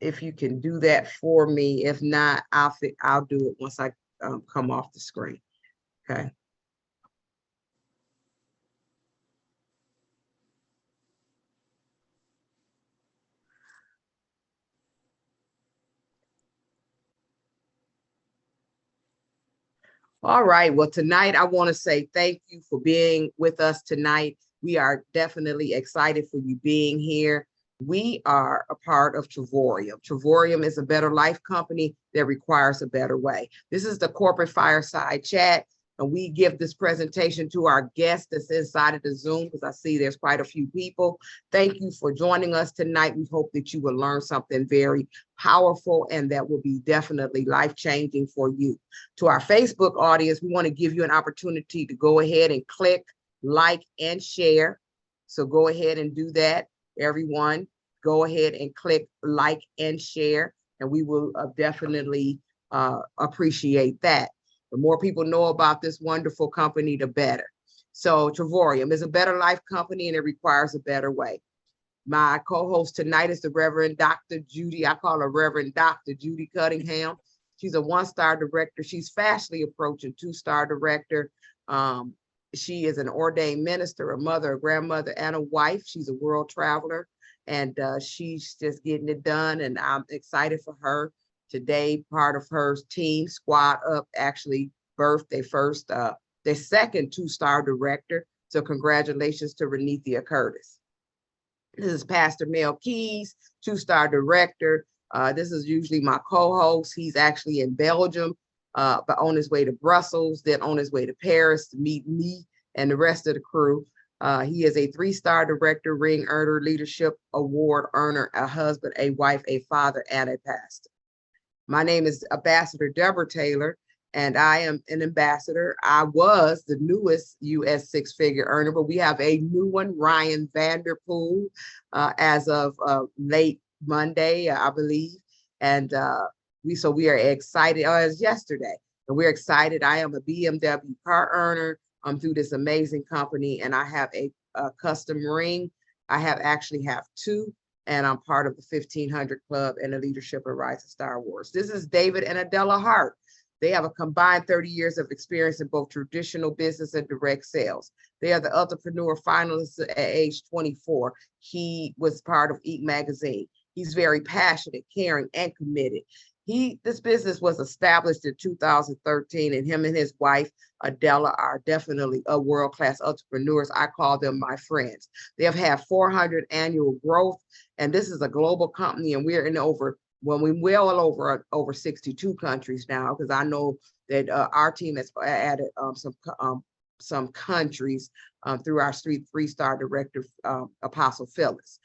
if you can do that for me. If not, I'll do it once I come off the screen. Okay. All right. Well, tonight I want to say thank you for being with us tonight. We are definitely excited for you being here. We are a part of Travorium. Travorium is a better life company that requires a better way. This is the corporate fireside chat, and we give this presentation to our guests that's inside of the Zoom, because I see there's quite a few people. Thank you for joining us tonight. We hope that you will learn something very powerful and that will be definitely life-changing for you. To our Facebook audience, we want to give you an opportunity to go ahead and click, like, and share. So go ahead and do that. Everyone, go ahead and click like and share, and we will definitely appreciate that. The more people know about this wonderful company, the better. So Travorium is a better life company, and it requires a better way. My co-host tonight is the Reverend Dr. Judy. I call her Reverend Dr. Judy Cunningham. She's a one-star director. She's fastly approaching two-star director. She is an ordained minister, a mother, a grandmother, and a wife. She's a world traveler, and she's just getting it done, and I'm excited for her. Today, part of her team, Squad Up, actually birthed their second two-star director. So congratulations to Renethia Curtis. This is Pastor Mel Keys, two-star director. This is usually my co-host. He's actually in Belgium, but on his way to Brussels, then on his way to Paris to meet me and the rest of the crew. He is a three-star director, ring earner, leadership award earner, a husband, a wife, a father, and a pastor. My name is Ambassador Deborah Taylor, and I am an ambassador. I was the newest U.S. six-figure earner, but we have a new one, Ryan Vanderpool, as of late Monday, I believe. And we are excited, as yesterday, and we're excited. I am a BMW car earner through this amazing company, and I have a custom ring. I actually have two, and I'm part of the 1500 Club and the Leadership and Rise of Star Wars. This is David and Adela Hart. They have a combined 30 years of experience in both traditional business and direct sales. They are the entrepreneur finalists at age 24. He was part of Eat Magazine. He's very passionate, caring, and committed. This business was established in 2013, and him and his wife, Adela, are definitely a world-class entrepreneurs. I call them my friends. They have had 400 annual growth, and this is a global company, and we're in over 62 countries now, because I know that our team has added some countries through our three-star director, Apostle Phyllis.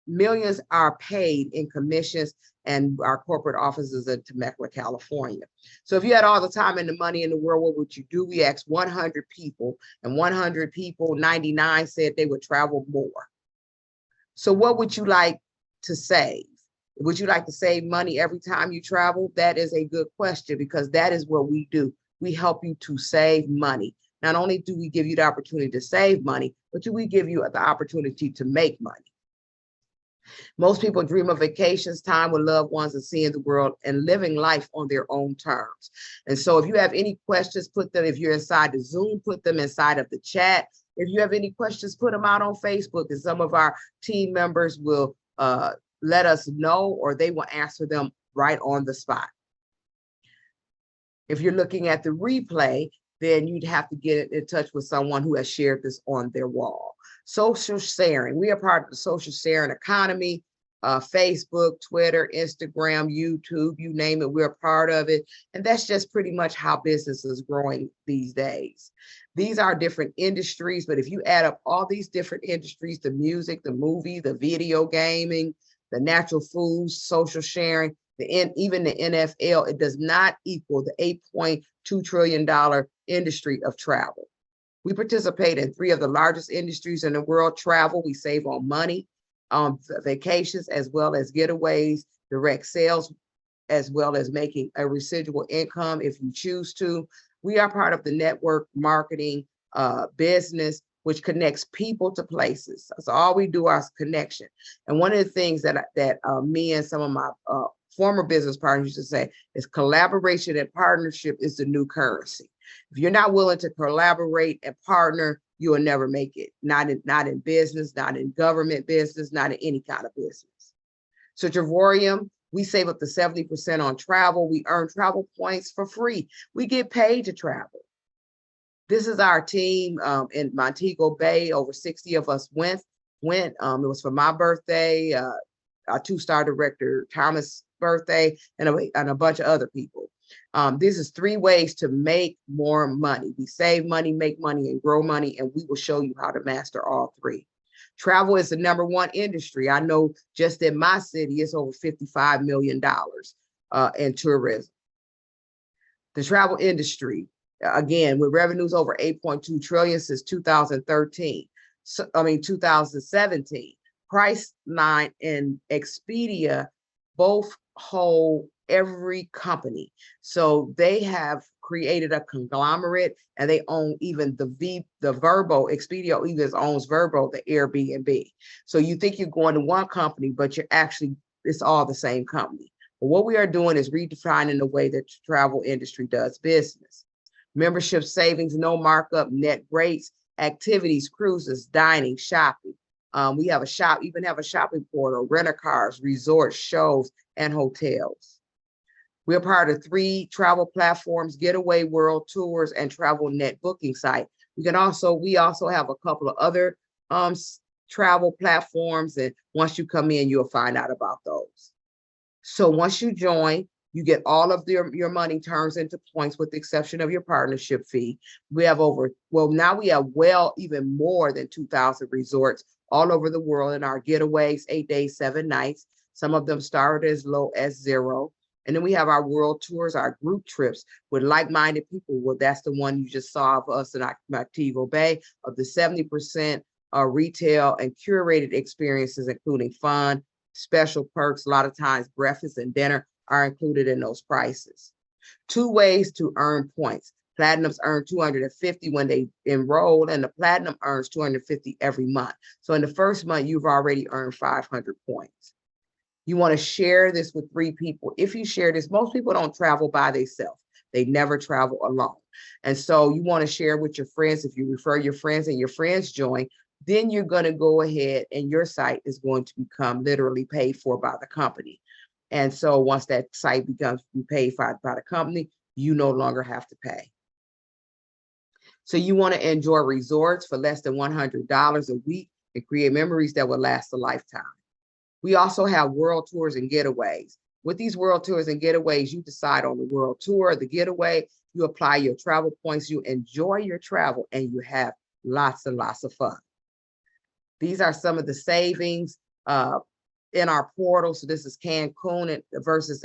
Millions are paid in commissions, and our corporate offices in Temecula, California. So if you had all the time and the money in the world, what would you do? We asked 100 people, and 100 people, 99 said they would travel more. So what would you like to save? Would you like to save money every time you travel? That is a good question, because that is what we do. We help you to save money. Not only do we give you the opportunity to save money, but we give you the opportunity to make money. Most people dream of vacations, time with loved ones, and seeing the world and living life on their own terms. And so if you have any questions, put them, if you're inside the Zoom, put them inside of the chat. If you have any questions, put them out on Facebook, and some of our team members will let us know, or they will answer them right on the spot. If you're looking at the replay, then you'd have to get in touch with someone who has shared this on their wall. Social sharing. We are part of the social sharing economy. Facebook, Twitter, Instagram, YouTube, you name it, we're a part of it. And that's just pretty much how business is growing these days. These are different industries, but if you add up all these different industries, the music, the movie, the video gaming, the natural foods, social sharing, even the NFL, it does not equal the $8.2 trillion industry of travel. We participate in 3 of the largest industries in the world: travel, we save on money, vacations, as well as getaways, direct sales, as well as making a residual income if you choose to. We are part of the network marketing business, which connects people to places. So all we do is connection. And one of the things that me and some of my former business partners used to say is collaboration and partnership is the new currency. If you're not willing to collaborate and partner, you will never make it. Not in business, not in government business, not in any kind of business. So Travorium, we save up to 70% on travel. We earn travel points for free. We get paid to travel. This is our team in Montego Bay. Over 60 of us went. It was for my birthday, our two-star director Thomas' birthday, and a bunch of other people. This is 3 ways to make more money. We save money, make money, and grow money, and we will show you how to master all 3. Travel is the #1 industry. I know just in my city, it's over $55 million in tourism. The travel industry, again, with revenues over 8.2 trillion since 2017, Priceline and Expedia both hold every company. So they have created a conglomerate, and they own even the Vrbo. Expedia even owns Vrbo, the Airbnb. So you think you're going to one company, but it's all the same company. But what we are doing is redefining the way that the travel industry does business. Membership savings, no markup, net rates, activities, cruises, dining, shopping. We have a shopping portal, rent-a-cars, resorts, shows, and hotels. We're part of 3 travel platforms: Getaway, World Tours, and Travel Net booking site. We also have a couple of other travel platforms, and once you come in, you'll find out about those. So once you join, you get all of your money turns into points with the exception of your partnership fee. We have even more than 2,000 resorts all over the world in our Getaways, 8 days, 7 nights. Some of them start as low as $0. And then we have our world tours, our group trips with like-minded people. Well, that's the one you just saw of us in Montego Bay. Of the 70% retail and curated experiences, including fun, special perks. A lot of times breakfast and dinner are included in those prices. 2 ways to earn points. Platinums earn 250 when they enroll, and the platinum earns 250 every month. So in the first month, you've already earned 500 points. You want to share this with 3 people. If you share this, most people don't travel by themselves. They never travel alone. And so you want to share with your friends. If you refer your friends and your friends join, then you're going to go ahead and your site is going to become literally paid for by the company. And so once that site becomes paid for by the company, you no longer have to pay. So you want to enjoy resorts for less than $100 a week and create memories that will last a lifetime. We also have world tours and getaways. With these world tours and getaways, you decide on the world tour, the getaway, you apply your travel points, you enjoy your travel, and you have lots and lots of fun. These are some of the savings in our portal. So this is Cancun versus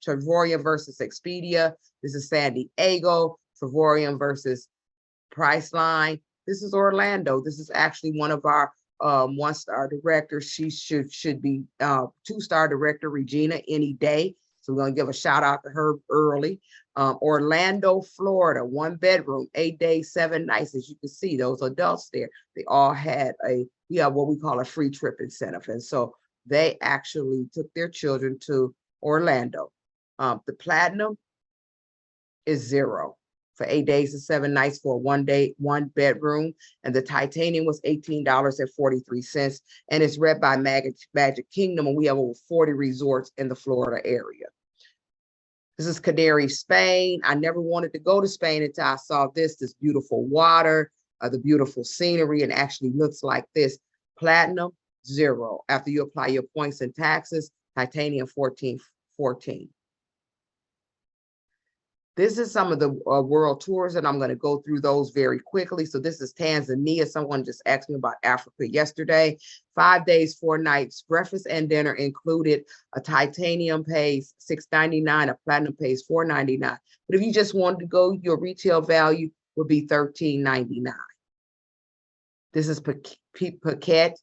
Travorium versus Expedia. This is San Diego, Travorium versus Priceline. This is Orlando. This is actually one of our 1-star directors. She should be 2-star director, Regina, any day. So we're going to give a shout out to her early. Orlando, Florida, 1 bedroom, 8 days, 7 nights. As you can see, those adults there, they all had what we call a free trip incentive. And so they actually took their children to Orlando. The platinum is $0 for 8 days and 7 nights for a 1 bedroom. And the titanium was $18.43. And it's read by Magic Kingdom. And we have over 40 resorts in the Florida area. This is Canary, Spain. I never wanted to go to Spain until I saw this beautiful water, the beautiful scenery, and actually looks like this. Platinum, $0. After you apply your points and taxes, titanium, $14.14. This is some of the world tours, and I'm going to go through those very quickly. So this is Tanzania. Someone just asked me about Africa yesterday. 5 days, 4 nights, breakfast and dinner included. A titanium pays $6.99, a platinum pays $4.99. But if you just wanted to go, your retail value would be $13.99. This is Phuket,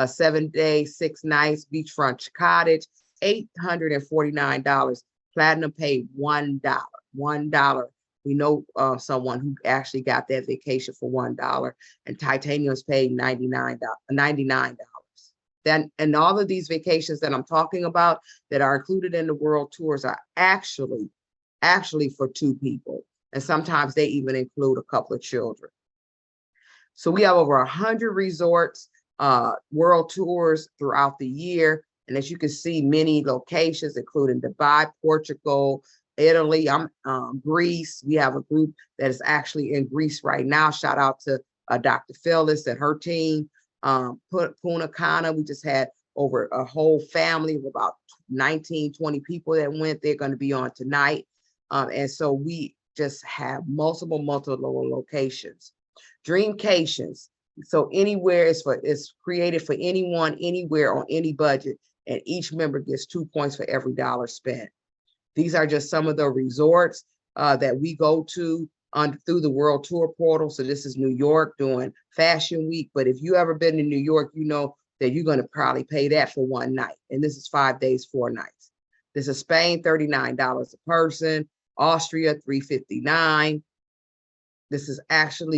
7 days, 6 nights, beachfront cottage, $849. Platinum paid $1. We know someone who actually got that vacation for $1, and Titanium's paid $99. Then, and all of these vacations that I'm talking about that are included in the world tours are actually for 2 people. And sometimes they even include a couple of children. So we have over 100 resorts, world tours throughout the year. And as you can see, many locations, including Dubai, Portugal, Italy, Greece. We have a group that is actually in Greece right now. Shout out to Dr. Phyllis and her team. Punta Cana, we just had over a whole family of about 19, 20 people that went. They're going to be on tonight. And so we just have multiple locations. Dreamcations. So anywhere is created for anyone, anywhere, on any budget, and each member gets 2 points for every dollar spent. These are just some of the resorts that we go to through the World Tour portal. So this is New York doing Fashion Week. But if you ever been to New York, you know that you're going to probably pay that for one night. And this is 5 days, 4 nights. This is Spain, $39 a person. Austria, $359. This is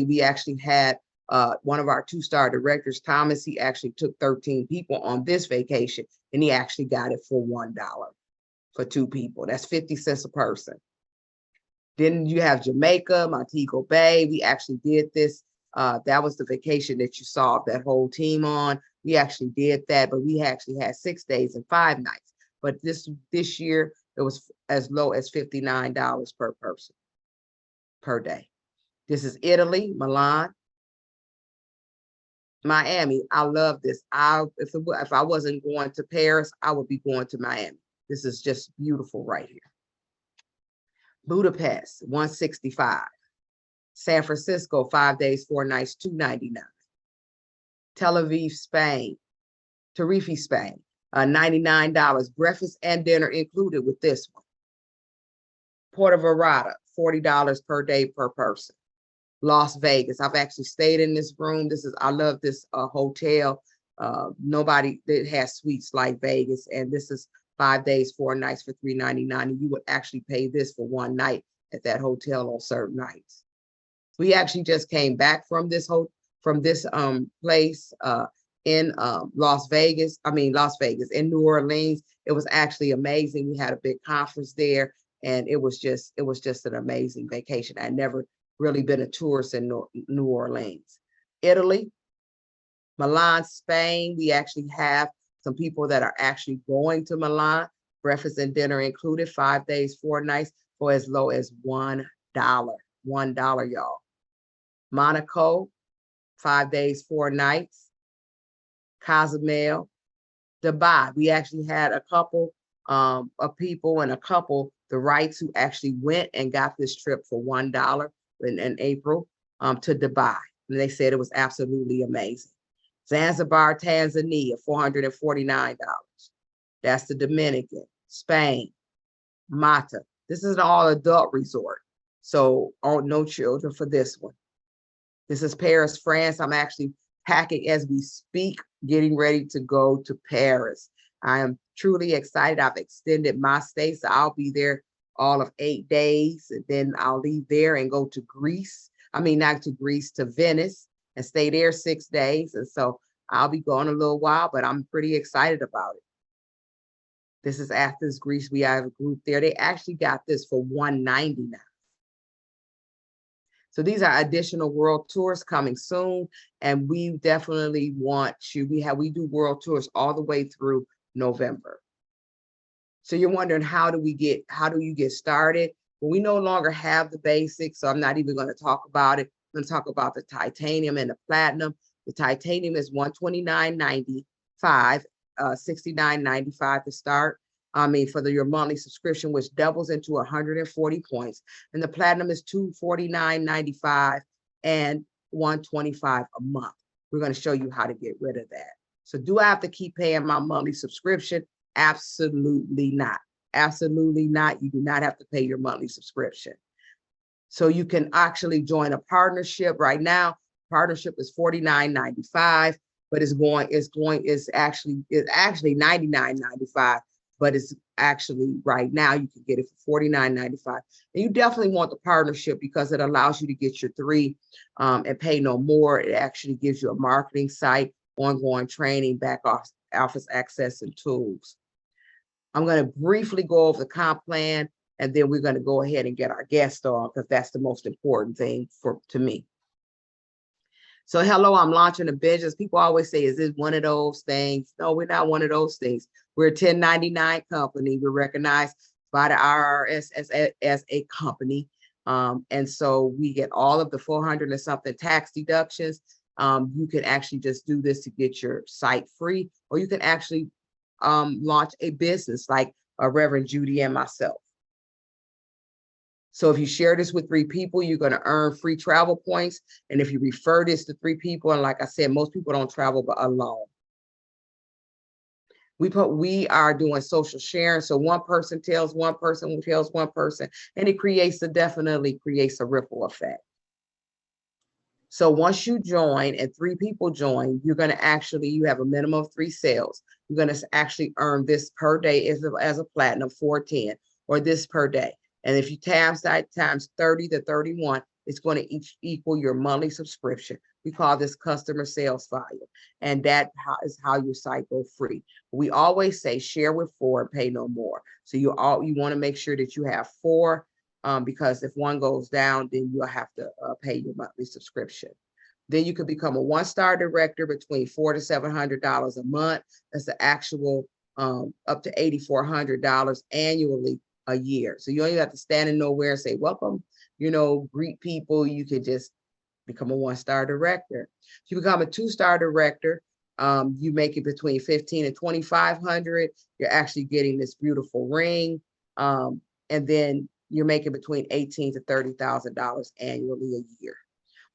we actually had one of our 2-star directors, Thomas. He actually took 13 people on this vacation, and he actually got it for $1 for 2 people. That's 50 cents a person. Then you have Jamaica, Montego Bay. We actually did this. That was the vacation that you saw that whole team on. We actually did that, but we actually had 6 days and 5 nights. But this year, it was as low as $59 per person per day. This is Italy, Milan, Miami. I love this. If I wasn't going to Paris, I would be going to Miami. This is just beautiful right here. Budapest, $165. San Francisco, 5 days, 4 nights, $299. Tel Aviv, Spain, Tenerife, Spain, $99. Breakfast and dinner included with this one. Puerto Vallarta, $40 per day per person. Las Vegas. I've actually stayed in this room. I love this hotel. Nobody that has suites like Vegas, and this is 5 days, 4 nights for $399, and you would actually pay this for one night at that hotel on certain nights. We actually just came back from this place in Las Vegas, in New Orleans. It was actually amazing. We had a big conference there, and it was just an amazing vacation. I'd never really been a tourist in New Orleans. Italy, Milan, Spain. We actually have some people that are actually going to Milan, breakfast and dinner included, 5 days, 4 nights for as low as $1. $1, y'all. Monaco, 5 days, 4 nights. Cozumel, Dubai. We actually had a couple of people and the rights who actually went and got this trip for $1 in April to Dubai. And they said it was absolutely amazing. Zanzibar, Tanzania, $449. That's the Dominican. Spain, Mata. This is an all-adult resort, so no children for this one. This is Paris, France. I'm actually packing as we speak, getting ready to go to Paris. I am truly excited. I've extended my stay, so I'll be there all of 8 days, and then I'll leave there and go to Greece. Not to Greece, to Venice, and stay there 6 days. And so I'll be gone a little while, but I'm pretty excited about it. This is Athens, Greece. We have a group there. They actually got this for $199. So these are additional world tours coming soon, and we definitely want you. We do world tours all the way through November. So you're wondering, how do you get started? Well, we no longer have the basics, so I'm not even going to talk about it. I'm going to talk about the titanium and the platinum. The titanium is $129.95, $69.95 to start. For your monthly subscription, which doubles into 140 points. And the platinum is $249.95 and $125 a month. We're going to show you how to get rid of that. So do I have to keep paying my monthly subscription? Absolutely not. Absolutely not. You do not have to pay your monthly subscription. So you can actually join a partnership right now. Partnership is $49.95, but it's actually $99.95 but it's actually right now you can get it for $49.95. And you definitely want the partnership because it allows you to get your 3 and pay no more. It actually gives you a marketing site, ongoing training, back office access, and tools. I'm going to briefly go over the comp plan, and then we're going to go ahead and get our guest on because that's the most important thing to me. So hello, I'm launching a business. People always say, is this one of those things? No, we're not one of those things. We're a 1099 company. We're recognized by the IRS as a company. And so we get all of the 400 and something tax deductions. You can actually just do this to get your site free, or you can actually launch a business like Reverend Judy and myself. So if you share this with 3 people, you're going to earn free travel points. And if you refer this to 3 people, and like I said, most people don't travel but alone. We are doing social sharing. So one person tells one person who tells one person, and it definitely creates a ripple effect. So once you join and 3 people join, you're going to you have a minimum of 3 sales. You're going to actually earn this per day as a platinum 410, or this per day. And if you times that times 30 to 31, it's going to equal your monthly subscription. We call this customer sales value. And that is how your site goes free. We always say share with 4 and pay no more. So you want to make sure that you have 4, because if one goes down, then you'll have to pay your monthly subscription. Then you could become a 1-star director between $400 to $700 a month. That's the actual up to $8,400 annually a year. So you don't even have to stand in nowhere and say, welcome, greet people. You could just become a 1-star director. If you become a 2-star director, you make it between $1,500 and $2,500. You're actually getting this beautiful ring. And then you're making between $18,000 to $30,000 annually a year.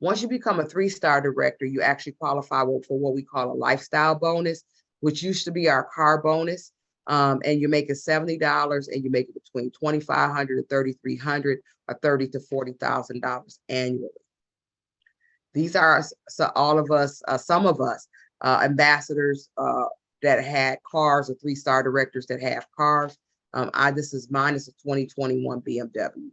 Once you become a 3-star director, you actually qualify for what we call a lifestyle bonus, which used to be our car bonus. And you're making $70, and you make it between $2,500 to $3,300, or $30,000 to $40,000 annually. These are all of us, some of us, ambassadors that had cars, or 3-star directors that have cars. This is mine. It's a 2021 BMW.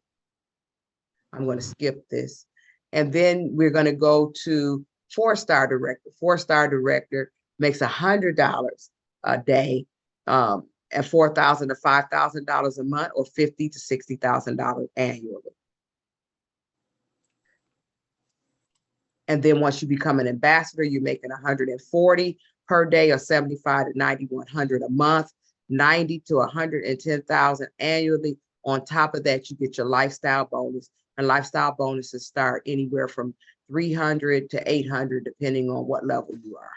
I'm going to skip this. And then we're going to go to 4-star director. 4-star director makes $100 a day, and $4,000 to $5,000 a month, or $50,000 to $60,000 annually. And then once you become an ambassador, you're making $140 per day, or $75,000 to $9,100 a month, $90,000 to $110,000 annually. On top of that, you get your lifestyle bonus, and lifestyle bonuses start anywhere from $300 to $800, depending on what level you are.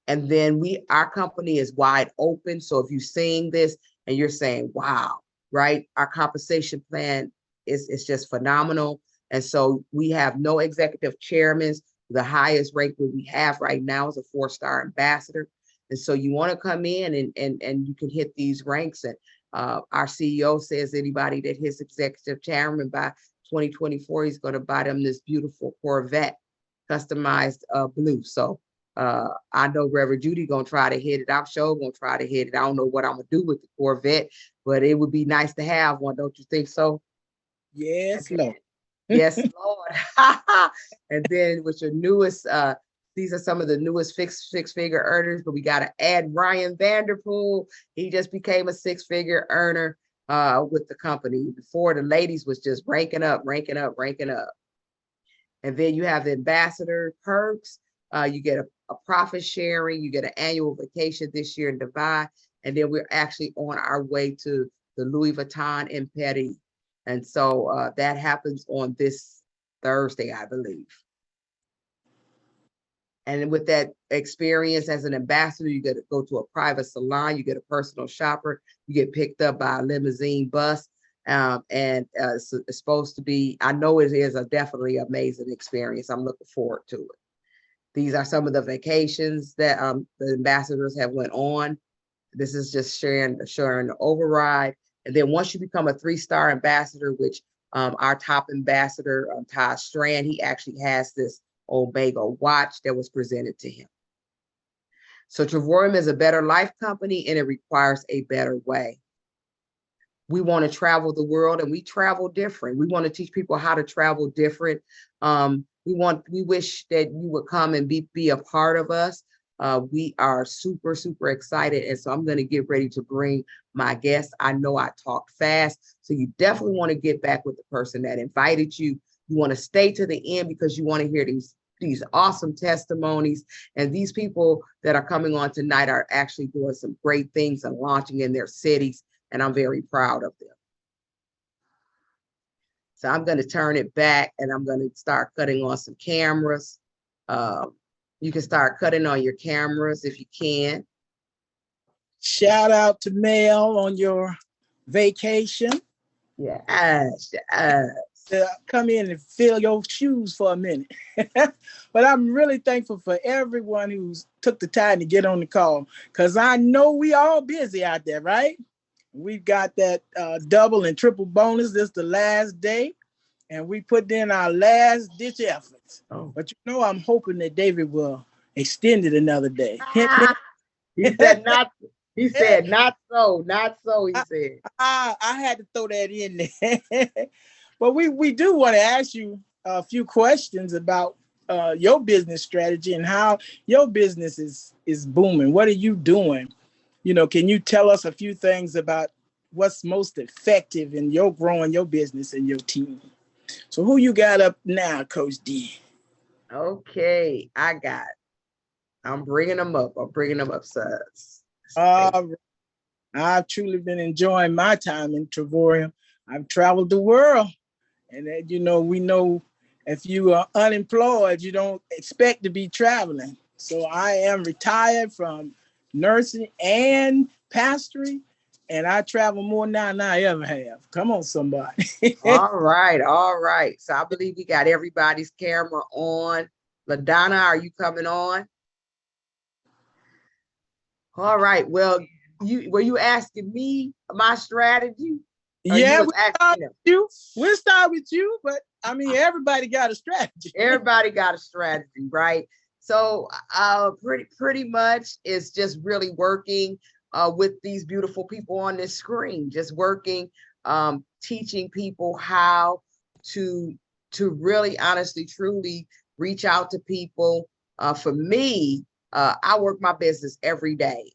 And then our company is wide open. So if you're seeing this and you're saying, wow, right? Our compensation plan is just phenomenal. And so we have no executive chairmen. The highest rank that we have right now is a 4-star ambassador. And so you want to come in and you can hit these ranks. And our CEO says anybody that hits executive chairman by 2024, he's going to buy them this beautiful Corvette, customized blue. So I know Reverend Judy going to try to hit it. I'm sure going to try to hit it. I don't know what I'm going to do with the Corvette, but it would be nice to have one. Don't you think so? Yes, Lord. Yes, Lord. And then with your newest, these are some of the newest six-figure earners, but we got to add Ryan Vanderpool. He just became a 6-figure earner with the company. Before, the ladies was just ranking up. And then you have the ambassador perks. You get a profit sharing. You get an annual vacation this year in Dubai. And then we're actually on our way to the Louis Vuitton in Paris. And so that happens on this Thursday, I believe. And with that experience as an ambassador, you get to go to a private salon, you get a personal shopper, you get picked up by a limousine bus. It's supposed to be, I know it is a definitely amazing experience. I'm looking forward to it. These are some of the vacations that the ambassadors have went on. This is just sharing the override. And then once you become a 3-star ambassador, which our top ambassador, Todd Strand, he actually has this Omega watch that was presented to him. So Travorium is a better life company, and it requires a better way. We want to travel the world, and we travel different. We want to teach people how to travel different. We wish that you would come and be a part of us. We are super, super excited. And so I'm going to get ready to bring my guest. I know I talked fast, so you definitely want to get back with the person that invited you. You want to stay to the end because you want to hear these awesome testimonies. And these people that are coming on tonight are actually doing some great things and launching in their cities. And I'm very proud of them. So I'm going to turn it back, and I'm going to start cutting on some cameras. You can start cutting on your cameras if you can. Shout out to Mel on your vacation. Yes. Come in and fill your shoes for a minute. But I'm really thankful for everyone who's took the time to get on the call, because I know we all busy out there, right? We've got that double and triple bonus. This is the last day, and we put in our last ditch efforts. Oh. But I'm hoping that David will extend it another day. He said not. He said not so. He said. I had to throw that in there. But we do want to ask you a few questions about your business strategy and how your business is booming. What are you doing? Can you tell us a few things about what's most effective in your growing your business and your team? So who you got up now, Coach D? Okay, I'm bringing them up. Sus. I've truly been enjoying my time in Travorium. I've traveled the world, and we know if you are unemployed, you don't expect to be traveling. So I am retired from nursing and pastoring, and I travel more now than I ever have. Come on, somebody. All right. So I believe we got everybody's camera on. LaDonna, are you coming on? All right. Well, were you asking me my strategy? Yeah, we'll start with you, but I mean, everybody got a strategy. Everybody got a strategy, right? So pretty much it's just really working with these beautiful people on this screen, just working, teaching people how to really honestly, truly reach out to people. For me, I work my business every day.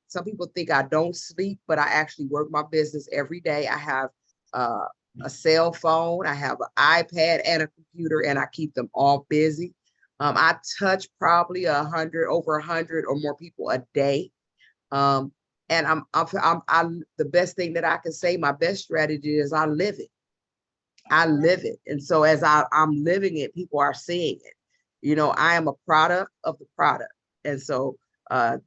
Some people think I don't sleep, but I actually work my business every day. I have a cell phone, I have an iPad and a computer, and I keep them all busy. I touch probably over 100 or more people a day. And I'm the best thing that I can say, my best strategy is I live it. And so as I'm living it, people are seeing it. I am a product of the product. And so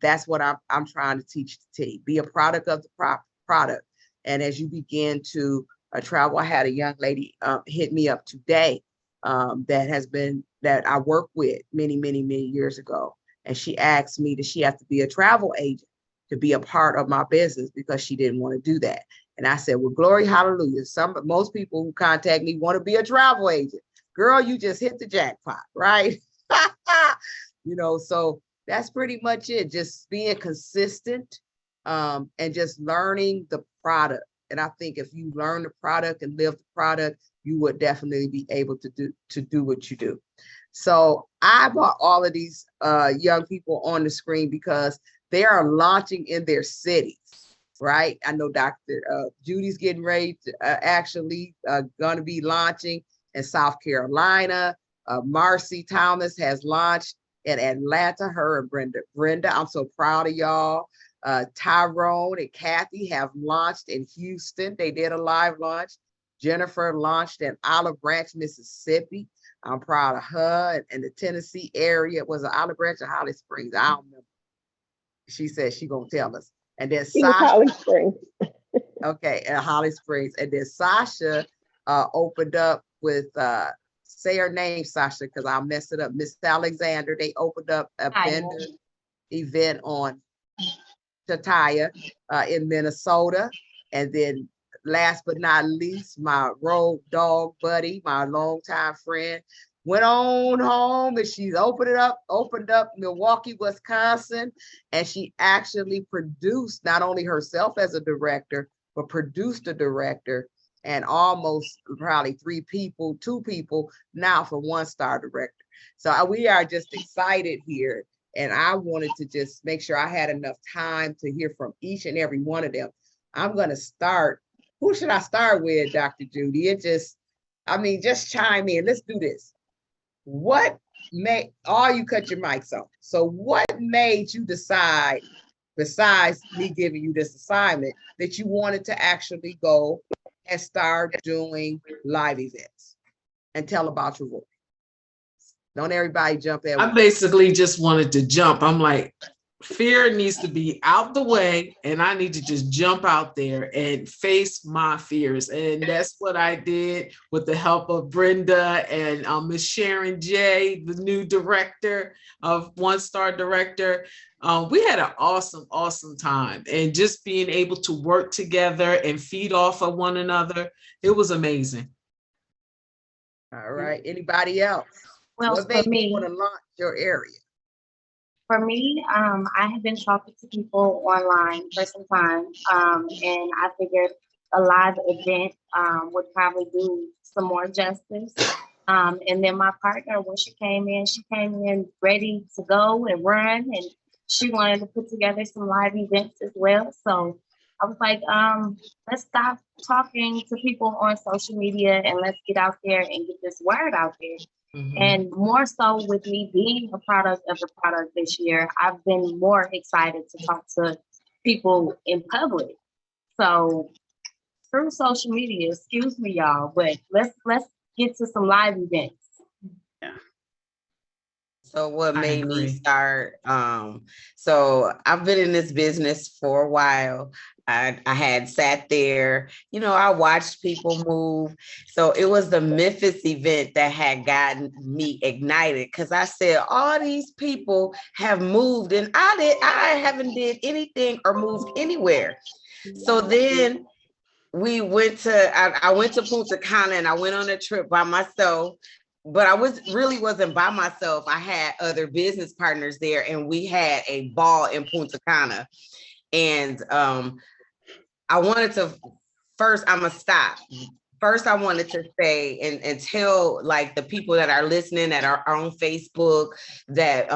that's what I'm trying to teach the team. Be a product of the product. And as you begin to travel, I had a young lady hit me up today that I worked with many, many, many years ago. And she asked me, does she have to be a travel agent to be a part of my business, because she didn't want to do that. And I said, well, glory, hallelujah. Most people who contact me want to be a travel agent. Girl, you just hit the jackpot, right? So that's pretty much it. Just being consistent and just learning the product. And I think if you learn the product and live the product, you would definitely be able to do what you do. So I brought all of these young people on the screen because they are launching in their cities, right? I know Dr. Judy's getting ready to actually going to be launching in South Carolina. Marcy Thomas has launched in Atlanta, her and Brenda, I'm so proud of y'all. Tyrone and Kathy have launched in Houston. They did a live launch. Jennifer launched in Olive Branch, Mississippi. I'm proud of her. And the Tennessee area, was it Olive Branch or Holly Springs? I don't remember. She said she gonna tell us. And then Sasha, Holly Springs. Okay, and Holly Springs. And then Sasha opened up with say her name, Sasha, because I'll mess it up. Miss Alexander. They opened up a vendor event on Tataya in Minnesota. And then last but not least, my road dog buddy, my longtime friend, went on home and she's opened up Milwaukee, Wisconsin, and she actually produced not only herself as a director, but produced a director and almost probably two people now for one-star director. So we are just excited here. And I wanted to just make sure I had enough time to hear from each and every one of them. I'm going to start. Who should I start with, Dr. Judy? Just chime in. Let's do this. What made, you cut your mics off. So what made you decide, besides me giving you this assignment, that you wanted to actually go and start doing live events and tell about your work? Don't everybody jump in. I basically just wanted to jump. I'm like, fear needs to be out the way, and I need to just jump out there and face my fears. And that's what I did with the help of Brenda and Miss Sharon J, the new director of One Star Director. We had an awesome time, and just being able to work together and feed off of one another, it was amazing. All right, anybody else? Well, what made you want to launch your area? For me, I have been talking to people online for some time, and I figured a live event would probably do some more justice. And then my partner, when she came in ready to go and run, and she wanted to put together some live events as well. So I was like, let's stop talking to people on social media and let's get out there and get this word out there. Mm-hmm. And more so with me being a product of the product this year, I've been more excited to talk to people in public. So through social media, excuse me, y'all, but let's get to some live events. Yeah. So what made me start? So I've been in this business for a while. I had sat there, I watched people move. So it was the Memphis event that had gotten me ignited, because I said, all these people have moved and I haven't did anything or moved anywhere. So then we went to, I went to Punta Cana, and I went on a trip by myself. But I wasn't by myself. I had other business partners there, and we had a ball in Punta Cana. And I wanted to, first, I'm going to stop. First, I wanted to say and tell like the people that are listening, that are on Facebook, that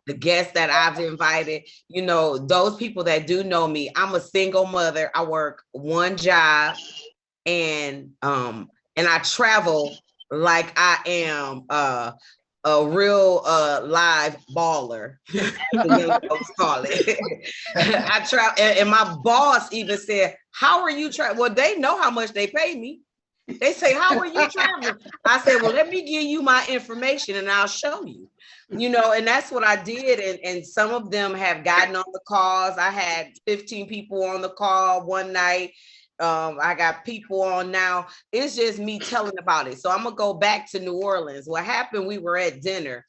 the guests that I've invited, those people that do know me, I'm a single mother. I work one job, and I travel like I am a real live baller, as the young folks call it. I travel, and my boss even said, how are you traveling? Well, they know how much they pay me. They say, how are you traveling? I said, well, let me give you my information and I'll show you. And that's what I did. And some of them have gotten on the calls. I had 15 people on the call one night. I got people on now. It's just me telling about it. So I'm gonna go back to New Orleans. What happened, we were at dinner,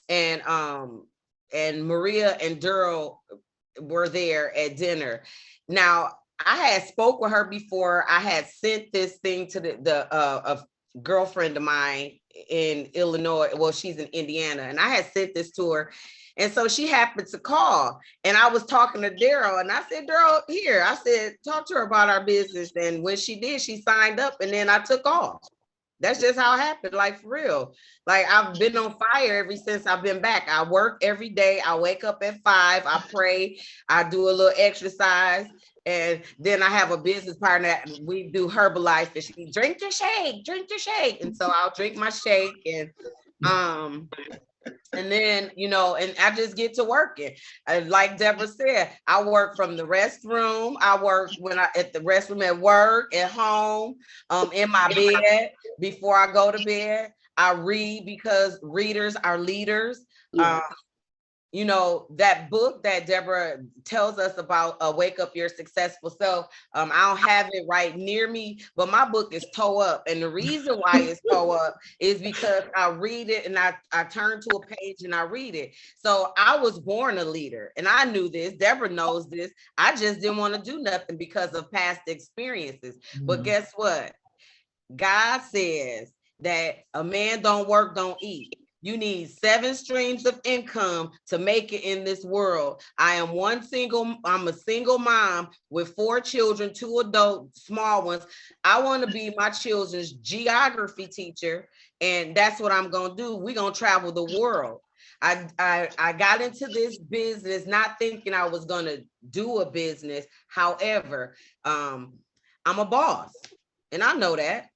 and Maria and Daryl were there at dinner. Now, I had spoke with her before. I had sent this thing to a girlfriend of mine in Illinois. Well, she's in Indiana, and I had sent this to her. And so she happened to call, and I was talking to Daryl, and I said, Daryl, here, I said, talk to her about our business. And when she did, she signed up, and then I took off. That's just how it happened, like, for real. Like, I've been on fire ever since I've been back. I work every day. I wake up at 5, I pray, I do a little exercise, and then I have a business partner. We do Herbalife, and she drink your shake. And so I'll drink my shake, and then, and I just get to working. Like Deborah said, I work from the restroom. I work at the restroom at work, at home, in my bed before I go to bed. I read, because readers are leaders. Yeah. That book that Deborah tells us about, Wake Up Your Successful Self, I don't have it right near me, but my book is toe up. And the reason why it's toe up is because I read it, and I turn to a page and I read it. So I was born a leader, and I knew this. Deborah knows this. I just didn't want to do nothing because of past experiences. Mm-hmm. But guess what? God says, that a man don't work, don't eat. You need 7 streams of income to make it in this world. I'm a single mom with 4 children, 2 adult, small ones. I want to be my children's geography teacher, and that's what I'm going to do. We're going to travel the world. I got into this business not thinking I was going to do a business. However, I'm a boss, and I know that.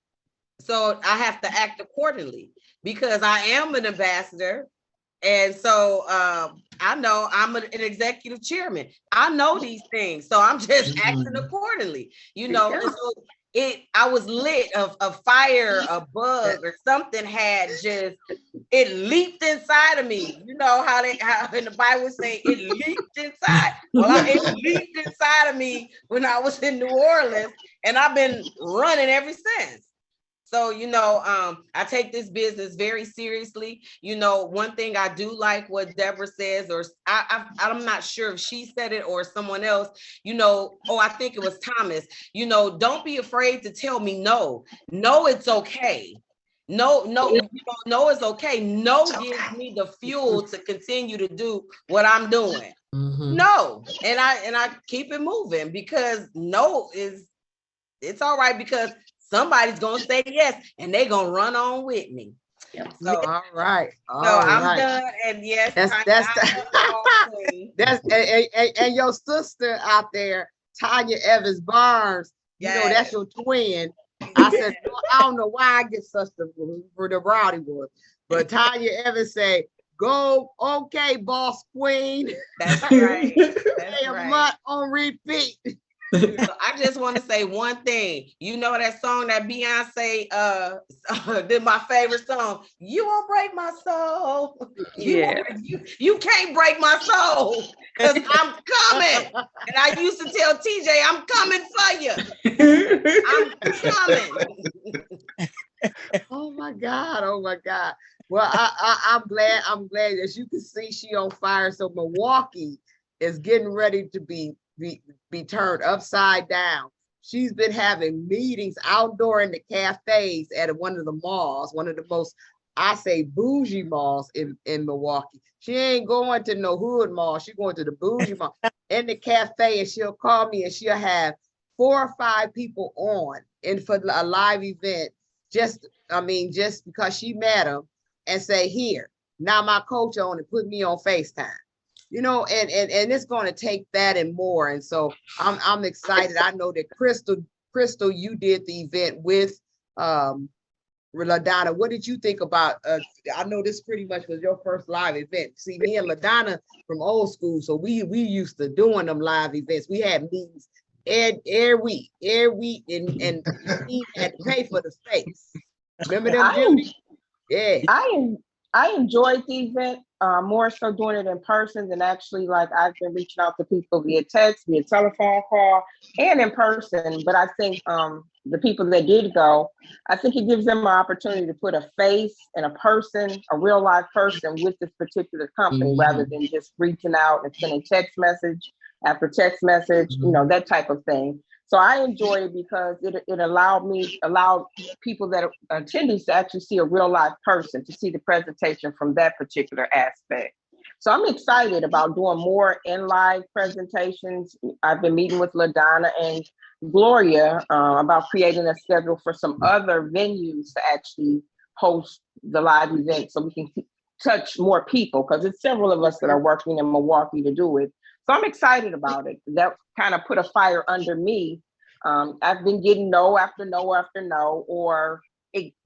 So I have to act accordingly because I am an ambassador. And so I know I'm an executive chairman. I know these things. So I'm just acting accordingly, you know. And so I was lit of a fire, a bug or something had just, it leaped inside of me. You know how in the Bible say it leaped inside. Well, it leaped inside of me when I was in New Orleans, and I've been running ever since. So, you know, I take this business very seriously. You know, one thing I do like what Deborah says, or I'm not sure if she said it or someone else, you know, I think it was Thomas, you know, don't be afraid to tell me no. No, it's okay. No, it's okay. No gives me the fuel to continue to do what I'm doing. No, and I keep it moving because no it's all right because somebody's gonna say yes, and they're gonna run on with me. So, all right. I'm done. And yes, and your sister out there, Tanya Evans Barnes. You know that's your twin. I said I don't know why I get such the rowdy one, but Tanya Evans say, "Go, okay, boss queen." That's right. That's a right. month on repeat. So I just want to say one thing. You know that song that Beyonce did, my favorite song. You won't break my soul. You can't break my soul because I'm coming. And I used to tell TJ, I'm coming for you. I'm coming. Oh my God. Well, I'm glad as you can see she on fire. So Milwaukee is getting ready to be turned upside down. She's been having meetings outdoor in the cafes at one of the malls, one of the most, I say, bougie malls in Milwaukee. She ain't going to no hood mall. She's going to the bougie mall in the cafe, and she'll call me and she'll have 4 or 5 people on and for a live event, just because she met them and say, here, now my coach on and put me on FaceTime. You know, and it's going to take that and more. And so I'm excited. I know that Crystal, you did the event with LaDonna. What did you think about? I know this pretty much was your first live event. See, me and LaDonna from old school, so we used to doing them live events. We had meetings every week, and we had to pay for the space. Remember them, Judy? Yeah. I enjoyed the event. More so doing it in person than actually, like, I've been reaching out to people via text, via telephone call, and in person. But I think the people that did go, I think it gives them an opportunity to put a face and a person, a real live person with this particular company, rather than just reaching out and sending text message after text message, you know, that type of thing. So I enjoyed it because it allowed people that are attendees to actually see a real live person, to see the presentation from that particular aspect. So I'm excited about doing more in live presentations. I've been meeting with LaDonna and Gloria about creating a schedule for some other venues to actually host the live event so we can touch more people, because it's several of us that are working in Milwaukee to do it. So I'm excited about it. That kind of put a fire under me. I've been getting no after no after no, or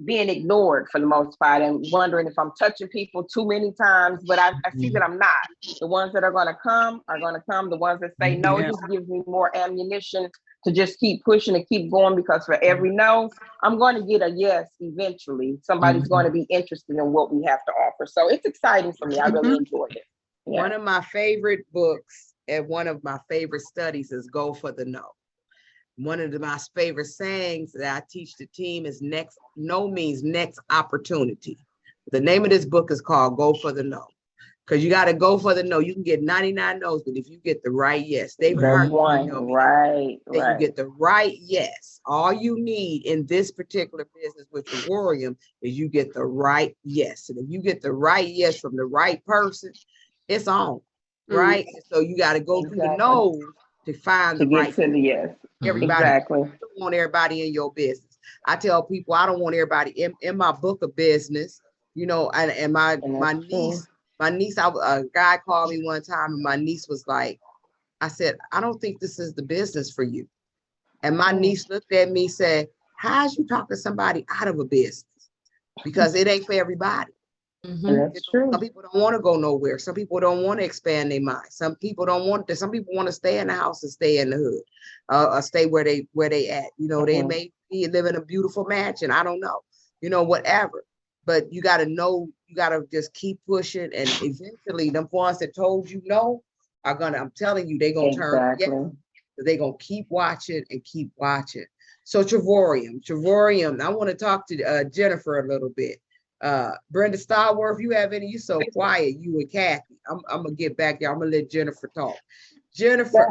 being ignored for the most part, and wondering if I'm touching people too many times, but I see that I'm not. The ones that are gonna come are gonna come. The ones that say no, it just gives me more ammunition to just keep pushing and keep going, because for every no, I'm going to get a yes eventually. Somebody's going to be interested in what we have to offer. So it's exciting for me. I really enjoyed it. Yeah. One of my favorite books and one of my favorite studies is Go for the No. One of my favorite sayings that I teach the team is no means next opportunity. The name of this book is called Go for the No. Because you got to go for the no. You can get 99 no's, but if you get the right yes, David The Hart one, told me right, that you right. get the right yes. All you need in this particular business with Trevorium is you get the right yes. And if you get the right yes from the right person, it's on, right? And so you got to go through the Exactly. no's to find To the get right to the yes. everybody. Exactly. You don't want everybody in your business. I tell people I don't want everybody in my book of business, you know, and my niece, a guy called me one time and my niece was like, I said, I don't think this is the business for you. And my niece looked at me and said, how's you talking somebody out of a business? Because it ain't for everybody. That's true. Some people don't want to go nowhere. Some people don't want to expand their mind. Some people don't want to. Some people want to stay in the house and stay in the hood, or stay where they at. You know, they may live in a beautiful mansion. I don't know. You know, whatever. But you got to know. You got to just keep pushing, and eventually, them ones that told you no are gonna. I'm telling you, they're gonna turn yes. They're gonna keep watching and keep watching. So Trevorium. I want to talk to Jennifer a little bit. Brenda Starworth, you have any? You so quiet, you and Kathy. I'm gonna get back there. I'm gonna let Jennifer talk. Jennifer,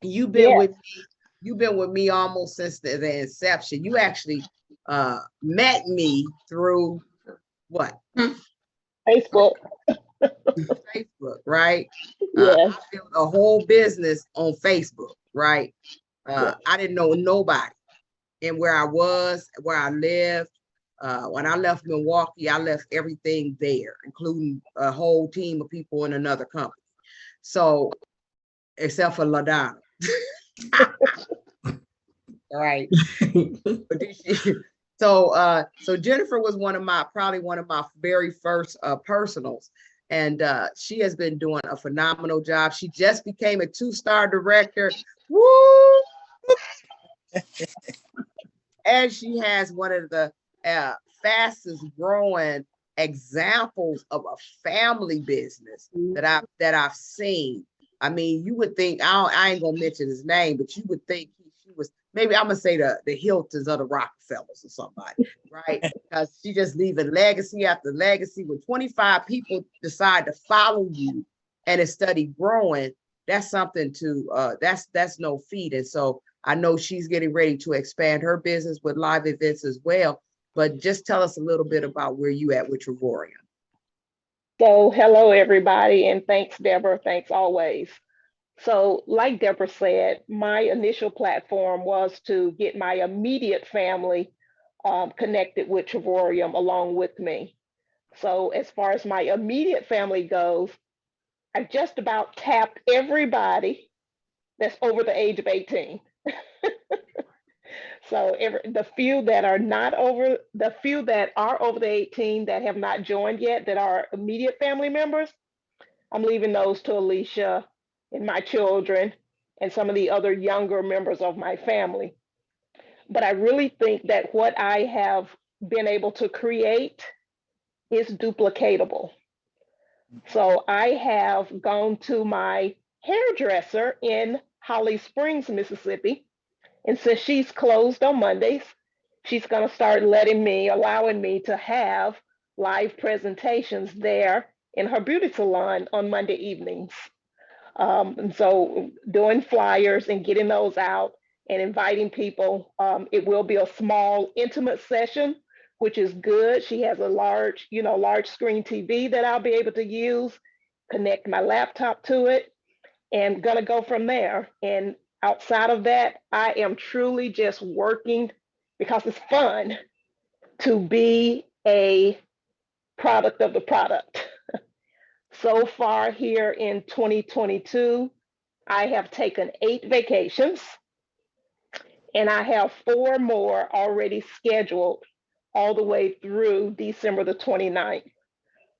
you've been with me. You've been with me almost since the inception. You actually met me through what? Facebook. Facebook, right? Yes. I built a whole business on Facebook, right? I didn't know nobody, and where I was, where I lived. When I left Milwaukee, I left everything there, including a whole team of people in another company. So, except for LaDonna. All right. So Jennifer was probably one of my very first personals. And she has been doing a phenomenal job. She just became a 2-star director. Woo! And she has one of the fastest growing examples of a family business that I've seen. I mean, you would think, I ain't gonna mention his name, but you would think she was, maybe I'm gonna say the Hiltons or the Rockefellers or somebody, right? Because she just leaving legacy after legacy. When 25 people decide to follow you and it steady growing, that's something to that's no feat. And so I know she's getting ready to expand her business with live events as well. But just tell us a little bit about where you at with Trevorium. So hello, everybody, and thanks, Deborah. Thanks always. So like Deborah said, my initial platform was to get my immediate family connected with Trevorium along with me. So as far as my immediate family goes, I just about tapped everybody that's over the age of 18. So the few that are over the 18 that have not joined yet, that are immediate family members, I'm leaving those to Alicia and my children and some of the other younger members of my family. But I really think that what I have been able to create is duplicatable. So I have gone to my hairdresser in Holly Springs, Mississippi. And since she's closed on Mondays, she's going to start allowing me to have live presentations there in her beauty salon on Monday evenings. And so doing flyers and getting those out and inviting people. It will be a small, intimate session, which is good. She has a large screen TV that I'll be able to use, connect my laptop to it, and gonna go from there. And outside of that, I am truly just working because it's fun to be a product of the product. So far here in 2022, I have taken 8 vacations and I have 4 more already scheduled all the way through December the 29th.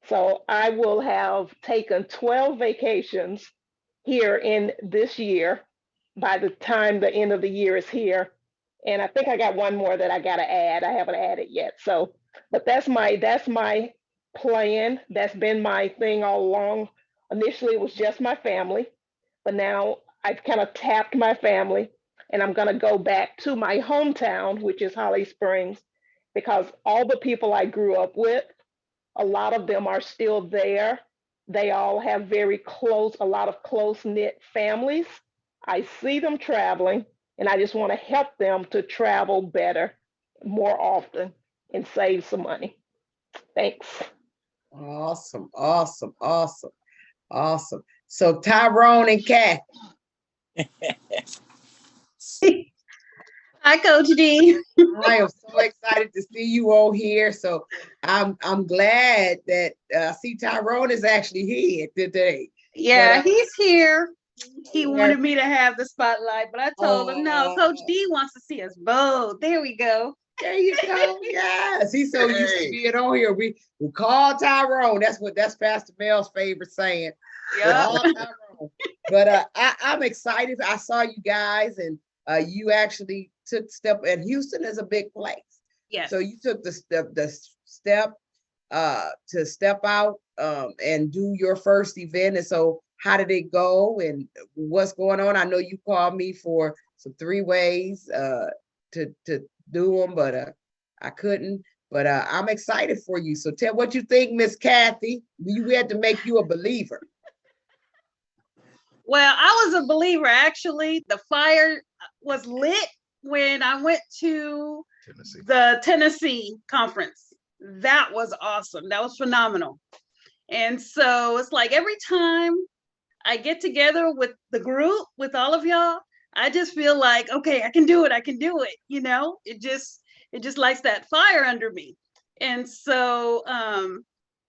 So I will have taken 12 vacations here in this year by the time the end of the year is here. And I think I got one more that I got to add. I haven't added yet. So, but that's my plan. That's been my thing all along. Initially, it was just my family, but now I've kind of tapped my family and I'm going to go back to my hometown, which is Holly Springs, because all the people I grew up with, a lot of them are still there. They all have a lot of close-knit families. I see them traveling, and I just want to help them to travel better, more often, and save some money. Thanks. Awesome, awesome, awesome, awesome. So Tyrone and Kathy. Hi, Coach D. I am so excited to see you all here. So I'm glad that see Tyrone is actually here today. Yeah, But, he's here. He yeah. wanted me to have the spotlight, but I told him, no, Coach D wants to see us both. There we go. There you go. Yes, he's so used to being on here. We call Tyrone. That's Pastor Mel's favorite saying. Yeah. But I'm excited. I saw you guys, and you actually took step. And Houston is a big place. Yes. So you took the step to step out and do your first event. And so, how did it go? And what's going on? I know you called me for some 3 ways to do them, but I couldn't. But I'm excited for you. So tell what you think, Miss Kathy. We had to make you a believer. Well, I was a believer, actually. The fire was lit when I went to the Tennessee conference. That was awesome. That was phenomenal. And so it's like every time I get together with the group, with all of y'all, I just feel like, okay, I can do it. I can do it. You know, it just lights that fire under me. And so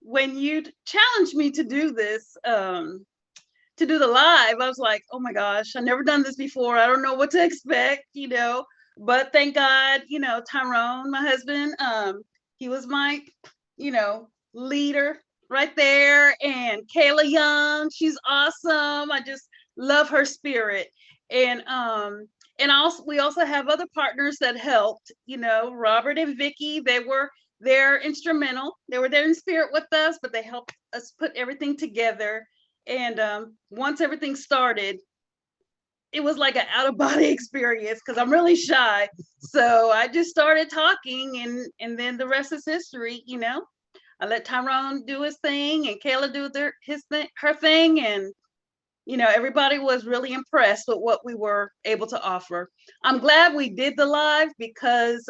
when you challenged me to do this, to do the live, I was like, oh my gosh, I've never done this before. I don't know what to expect, you know, but thank God, you know, Tyrone, my husband, he was my, you know, leader right there. And Kayla Young, she's awesome. I just love her spirit. And we also have other partners that helped, you know, Robert and Vicky, they're instrumental. They were there in spirit with us, but they helped us put everything together. And once everything started, it was like an out-of-body experience because I'm really shy. So I just started talking, and then the rest is history, you know. I let Tyrone do his thing and Kayla do her thing, and you know, everybody was really impressed with what we were able to offer. I'm glad we did the live because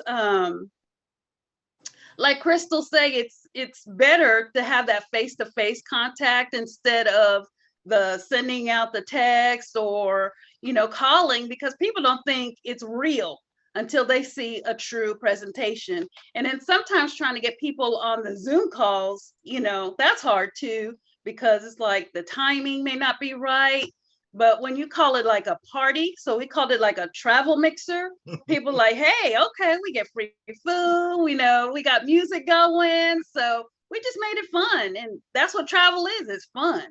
like Crystal say, it's better to have that face-to-face contact instead of the sending out the text or, you know, calling, because people don't think it's real until they see a true presentation. And then sometimes trying to get people on the Zoom calls, you know, that's hard too, because it's like the timing may not be right. But when you call it like a party, so we called it like a travel mixer, people like, hey, okay, we get free food, you know, we got music going. So we just made it fun. And that's what travel is, it's fun.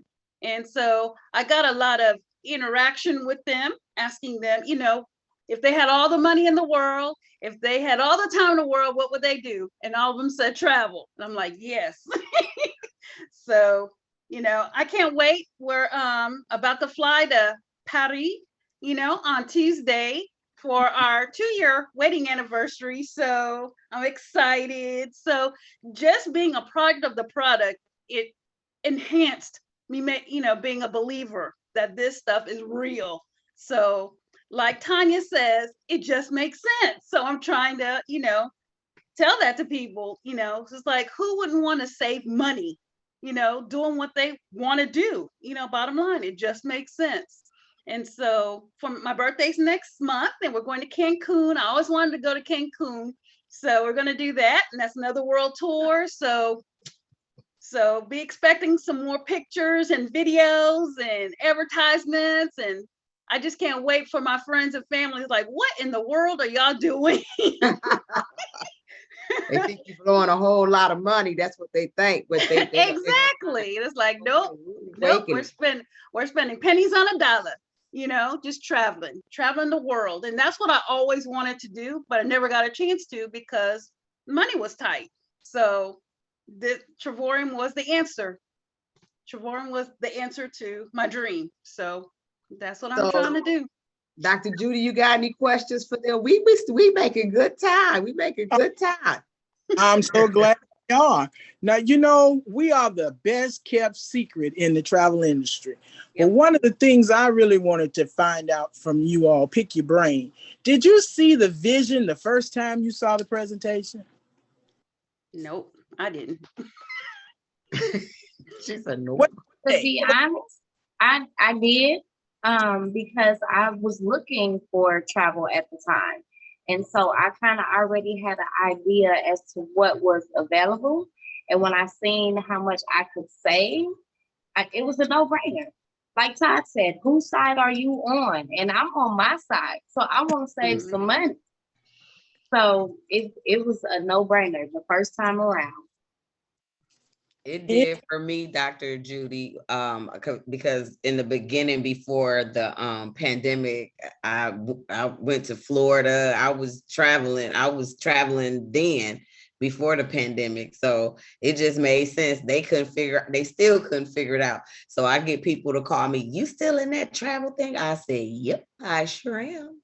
And so I got a lot of interaction with them, asking them, you know, if they had all the money in the world, if they had all the time in the world, what would they do? And all of them said travel. And I'm like, yes. So, you know, I can't wait. We're about to fly to Paris, you know, on Tuesday for our 2-year wedding anniversary. So I'm excited. So just being a product of the product, it enhanced me, you know, being a believer that this stuff is real. So like Tanya says, it just makes sense. So I'm trying to, you know, tell that to people, you know, it's like, who wouldn't want to save money, you know, doing what they want to do, you know, bottom line, it just makes sense. And so for my birthday's next month and we're going to Cancun. I always wanted to go to Cancun. So we're going to do that. And that's another world tour. So be expecting some more pictures and videos and advertisements. And I just can't wait for my friends and family. Like, what in the world are y'all doing? They think you're blowing a whole lot of money. That's what they think. But they exactly. It's like, nope, we're spending pennies on a dollar, you know, just traveling the world. And that's what I always wanted to do, but I never got a chance to because money was tight. So the Travorium was the answer. Travorium was the answer to my dream. So that's what I'm trying to do. Dr. Judy, you got any questions for them? We making good time. We making good time. I'm so glad We are. Now, you know, we are the best kept secret in the travel industry. But one of the things I really wanted to find out from you all, pick your brain. Did you see the vision the first time you saw the presentation? Nope, I didn't. She said no. To be honest, I did because I was looking for travel at the time. And so I kind of already had an idea as to what was available. And when I seen how much I could save, it was a no-brainer. Like Todd said, whose side are you on? And I'm on my side. So I want to save some money. So it was a no-brainer the first time around. It did for me, Dr. Judy, because in the beginning, before the pandemic, I went to Florida. I was traveling then before the pandemic. So it just made sense. They still couldn't figure it out. So I get people to call me, "You still in that travel thing?" I said, "Yep, I sure am."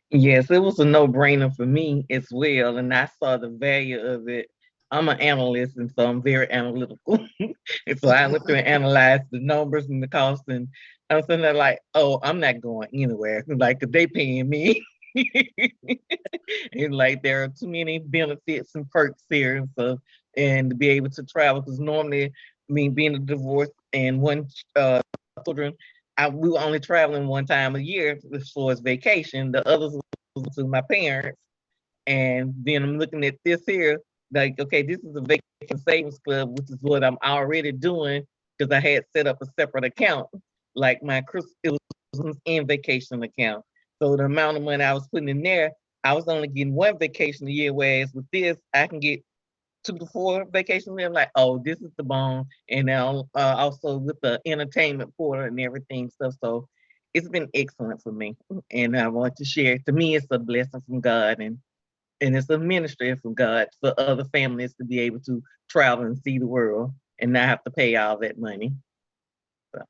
Yes, it was a no-brainer for me as well. And I saw the value of it. I'm an analyst, and so I'm very analytical. And so I went through and analyzed the numbers and the costs, and I was sitting there like, oh, I'm not going anywhere. Like, they paying me. And like, there are too many benefits and perks here. And so, and to be able to travel, because normally, me being a divorce and one children, we were only traveling one time a year for its vacation. The others was to my parents. And then I'm looking at this here, like, okay, this is a vacation savings club, which is what I'm already doing because I had set up a separate account, like my it was in vacation account. So the amount of money I was putting in there, I was only getting one vacation a year, whereas with this, I can get 2 to 4 vacations. I'm like, oh, this is the bone. And now also with the entertainment portal and everything stuff. So it's been excellent for me. And I want to share. To me, it's a blessing from God, and it's a ministry from God for other families to be able to travel and see the world and not have to pay all that money. So.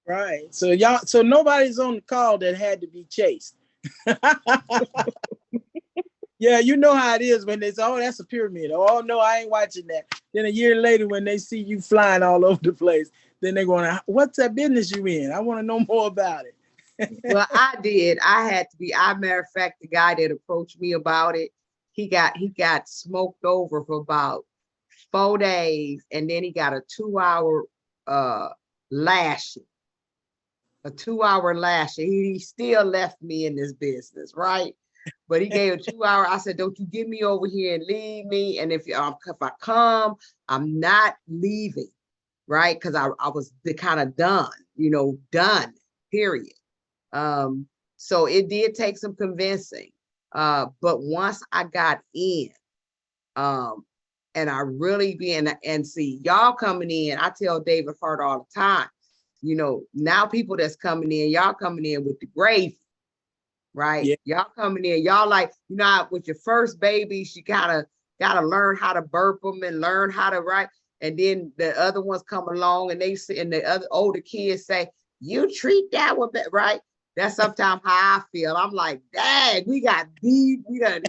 Right. So nobody's on the call that had to be chased. Yeah, you know how it is when they say, oh, that's a pyramid. Oh, no, I ain't watching that. Then a year later, when they see you flying all over the place, then they're going, what's that business you in? I want to know more about it. Well, I did. I had to be. Matter of fact, the guy that approached me about it, he got smoked over for about 4 days, and then he got a 2-hour lashing. A 2-hour lashing. He still left me in this business, right? But he gave a 2-hour. I said, don't you get me over here and leave me. And if I come, I'm not leaving, right? Because I was kind of done, period. So it did take some convincing. But once I got in, and I really and see y'all coming in, I tell David Hart all the time, now people that's coming in, y'all coming in with the gravy. Right? Yeah. Y'all coming in, y'all like, with your first baby, she gotta learn how to burp them and learn how to write. And then the other ones come along and they say, and the other older kids say, you treat that one, right? That's sometimes how I feel. I'm like, dang, we got beat, we got,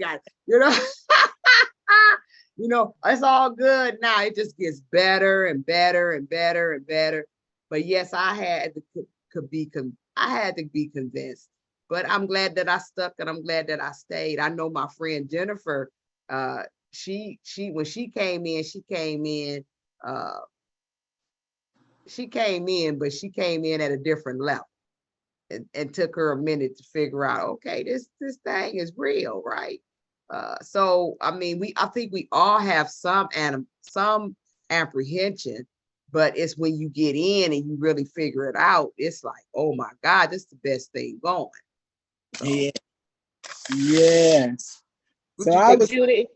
it's all good now. It just gets better and better and better and better. But yes, I had to be convinced. But I'm glad that I stuck and I'm glad that I stayed. I know my friend Jennifer, she when she came in, but she came in at a different level. And took her a minute to figure out, okay, this thing is real, right? So I mean, I think we all have some apprehension, but it's when you get in and you really figure it out, it's like, oh my God, this is the best thing going. Yeah. Yes. So Judy,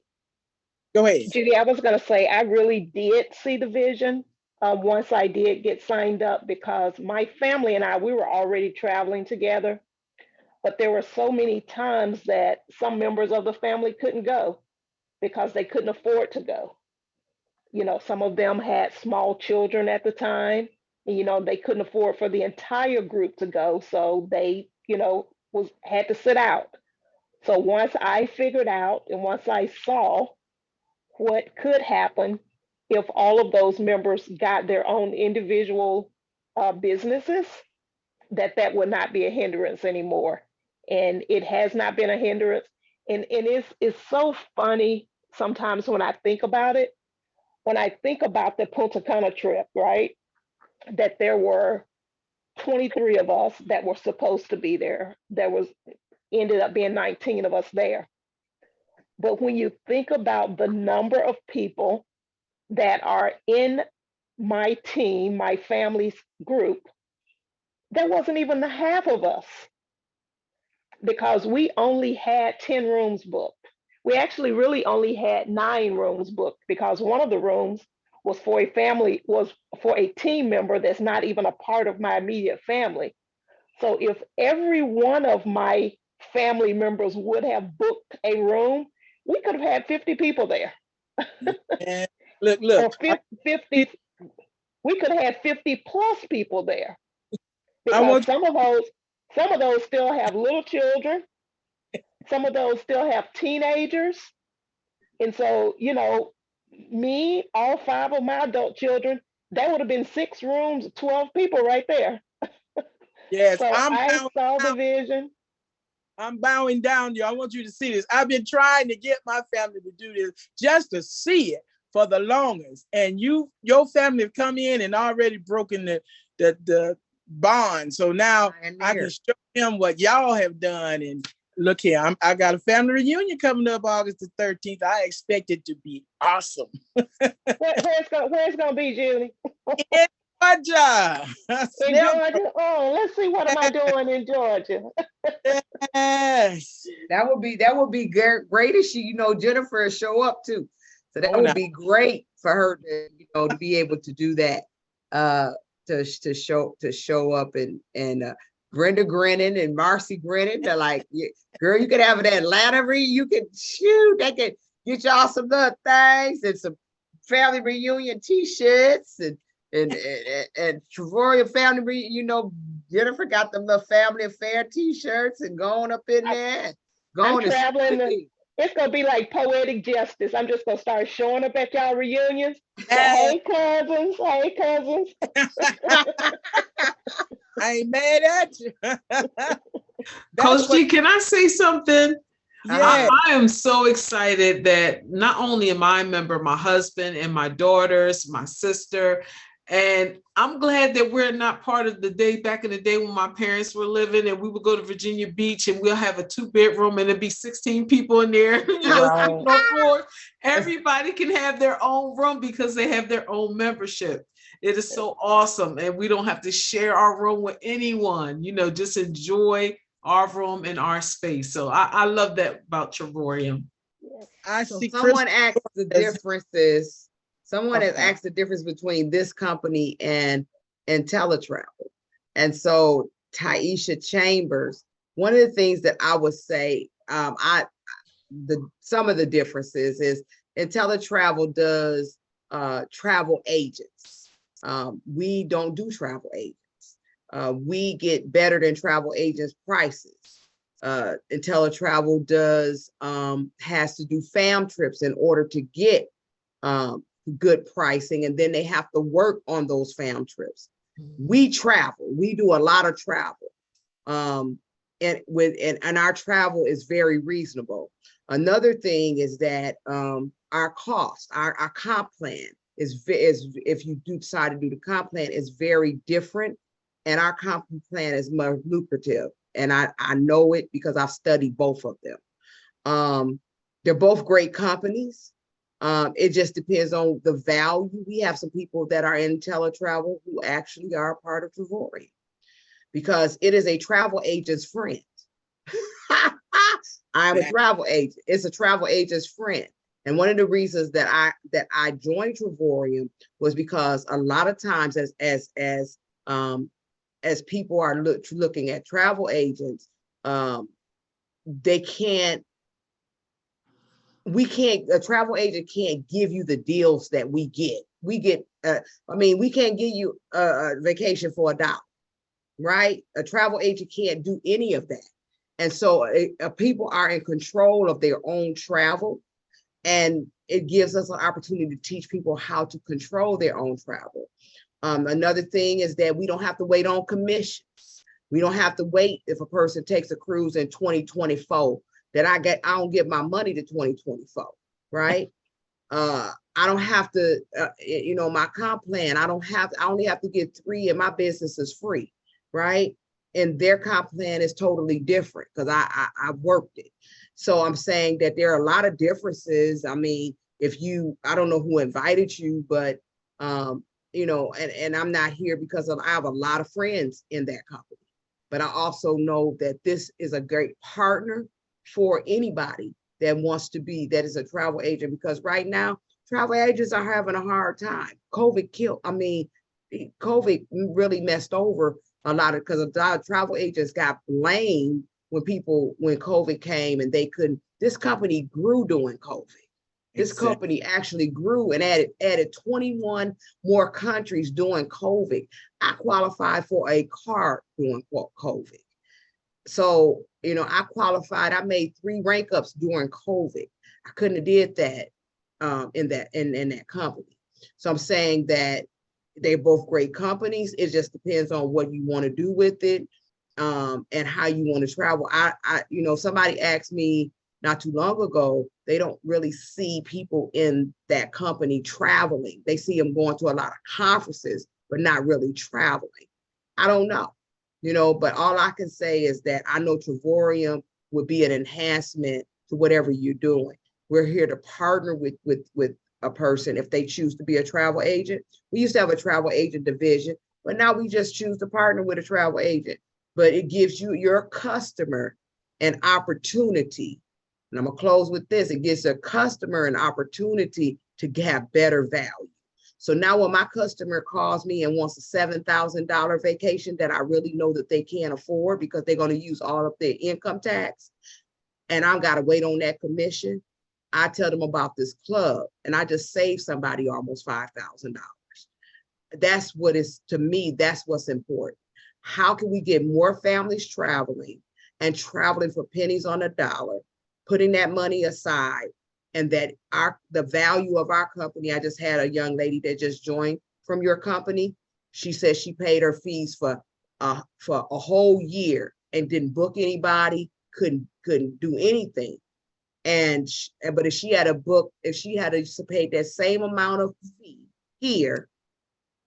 go ahead. Judy, I was going to say, I really did see the vision once I did get signed up, because my family and we were already traveling together, but there were so many times that some members of the family couldn't go because they couldn't afford to go. Some of them had small children at the time, and they couldn't afford for the entire group to go, so they, had to sit out. So once I figured out and once I saw what could happen if all of those members got their own individual businesses, that would not be a hindrance anymore. And it has not been a hindrance. And it's so funny sometimes when I think about it. When I think about the Punta Cana trip, right? That there were 23 of us that were supposed to be there. There was ended up being 19 of us there. But when you think about the number of people that are in my team, my family's group, there wasn't even the half of us because we only had 10 rooms booked. We actually really only had 9 rooms booked because one of the rooms was for a team member that's not even a part of my immediate family. So if every one of my family members would have booked a room, we could have had 50 people there. And look. Or 50, we could have had 50 plus people there. Because some of those still have little children. Some of those still have teenagers. And so, me, all 5 of my adult children, that would have been 6 rooms, 12 people right there. Yes, so I saw the vision. I'm bowing down to you. I want you to see this. I've been trying to get my family to do this just to see it for the longest. And your family have come in and already broken the bond. So now I can show them what y'all have done. And look here, I got a family reunion coming up August the 13th. I expect it to be awesome. Where's it gonna be, Julie? In Georgia. In Georgia? Oh, let's see, what am I doing in Georgia? Yes. That would be great if she, Jennifer show up too. So that would be great for her to, to be able to do that. To show up and Brenda grinning and Marcy grinning. They're like, yeah, girl, you could have an Atlanta you could they could get y'all some little things and some family reunion t-shirts and Travoria family, Jennifer got them little family affair t-shirts and going up in there. I'm traveling. It's gonna be like poetic justice. I'm just gonna start showing up at y'all reunions. Hey cousins, hey cousins. I ain't mad at you. Coach G, can I say something? Yeah. I am so excited that not only am I a member, my husband and my daughters, my sister, and I'm glad that we're not part of the day back in the day when my parents were living and we would go to Virginia Beach and we'll have a 2-bedroom and it'd be 16 people in there. Everybody can have their own room because they have their own membership. It is so awesome. And we don't have to share our room with anyone, just enjoy our room and our space. So I love that about Trevorium. Someone asked the differences. Someone has asked the difference between this company and IntelliTravel. And so Taisha Chambers, one of the things that I would say, some of the differences is IntelliTravel does travel agents. We don't do travel agents. We get better than travel agents prices. IntelliTravel has to do fam trips in order to get good pricing, and then they have to work on those fam trips. We travel, we do a lot of travel, and our travel is very reasonable. Another thing is that our cost, our comp plan is if you decide to do the comp plan, is very different, and our comp plan is more lucrative, and I know it because I've studied both of them. They're both great companies. It just depends on the value. We have some people that are in IntelliTravel who actually are a part of Travoria because it is a travel agent's friend. I'm a travel agent. It's a travel agent's friend. And one of the reasons that I joined Travoria was because a lot of times as people are looking at travel agents, a travel agent can't give you the deals that we get. We can't give you a vacation for $1, right? A travel agent can't do any of that. And so people are in control of their own travel. And it gives us an opportunity to teach people how to control their own travel. Another thing is that we don't have to wait on commissions. We don't have to wait if a person takes a cruise in 2024 that I don't get my money to 2024, right? I don't have to, my comp plan, I only have to get 3 and my business is free, right? And their comp plan is totally different because I worked it. So I'm saying that there are a lot of differences. I mean, I don't know who invited you, but, and I'm not here because I have a lot of friends in that company, but I also know that this is a great partner for anybody that wants to be, that is a travel agent, because right now, travel agents are having a hard time. COVID really messed over a lot of, because a lot of travel agents got blamed when COVID came and they couldn't. This company grew during COVID. This company actually grew and added 21 more countries during COVID. I qualified for a card during COVID. So, I qualified, I made 3 rank ups during COVID. I couldn't have did that in that company. So I'm saying that they're both great companies. It just depends on what you want to do with it, and how you want to travel. Somebody asked me not too long ago, they don't really see people in that company traveling. They see them going to a lot of conferences, but not really traveling. I don't know, but all I can say is that I know Travorium would be an enhancement to whatever you're doing. We're here to partner with a person if they choose to be a travel agent. We used to have a travel agent division, but now we just choose to partner with a travel agent. But it gives your customer an opportunity. And I'm going to close with this. It gives a customer an opportunity to have better value. So now when my customer calls me and wants a $7,000 vacation that I really know that they can't afford because they're going to use all of their income tax, and I've got to wait on that commission, I tell them about this club, and I just saved somebody almost $5,000. That's what is, to me, that's what's important. How can we get more families traveling and traveling for pennies on a dollar, putting that money aside, and that the value of our company. I just had a young lady that just joined from your company. She said she paid her fees for a whole year and didn't book anybody, couldn't do anything. But if she had to pay that same amount of fee here,